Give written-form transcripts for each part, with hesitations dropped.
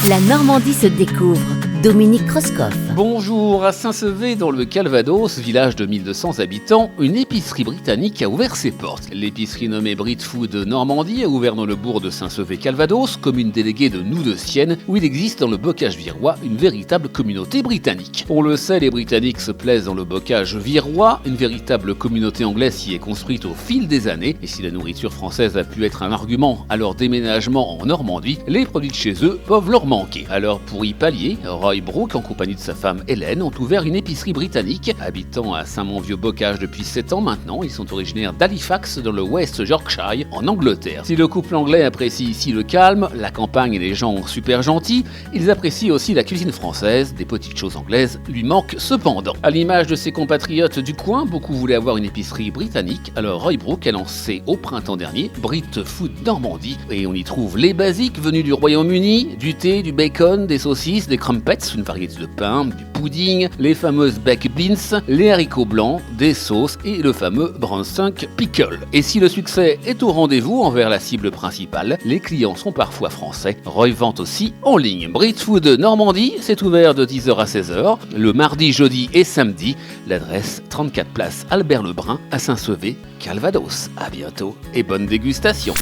La Normandie se découvre. Dominique Kreuskopf. Bonjour, à Saint-Sevé, dans le Calvados, village de 1200 habitants, une épicerie britannique a ouvert ses portes. L'épicerie nommée Brit Food Normandie a ouvert dans le bourg de Saint-Sevé-Calvados, commune déléguée de Noux-de-Sienne, où il existe dans le bocage virois une véritable communauté britannique. On le sait, les Britanniques se plaisent dans le bocage virois, une véritable communauté anglaise y est construite au fil des années, et si la nourriture française a pu être un argument à leur déménagement en Normandie, les produits de chez eux peuvent leur manquer. Alors pour y pallier, Roy Brooke, en compagnie de sa femme Hélène, ont ouvert une épicerie britannique. Habitant à Saint-Mont-Vieux-Bocage depuis 7 ans maintenant, ils sont originaires d'Halifax, dans le West Yorkshire, en Angleterre. Si le couple anglais apprécie ici le calme, la campagne et les gens super gentils, ils apprécient aussi la cuisine française. Des petites choses anglaises lui manquent cependant. À l'image de ses compatriotes du coin, beaucoup voulaient avoir une épicerie britannique. Alors Roy Brooke a lancé au printemps dernier Brit Food Normandie, et on y trouve les basiques venus du Royaume-Uni, du thé, du bacon, des saucisses, des crumpets, une variété de pain, du pudding, les fameuses baked beans, les haricots blancs, des sauces et le fameux Brunswick pickle. Et si le succès est au rendez-vous envers la cible principale, les clients sont parfois français. Roy vend aussi en ligne. Brit Food Normandie, c'est ouvert de 10h à 16h, le mardi, jeudi et samedi. L'adresse 34 place Albert Lebrun à Saint-Sevé, Calvados. À bientôt et bonne dégustation.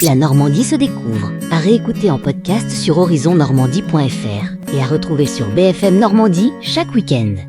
La Normandie se découvre. À réécouter en podcast sur horizonnormandie.fr et à retrouver sur BFM Normandie chaque week-end.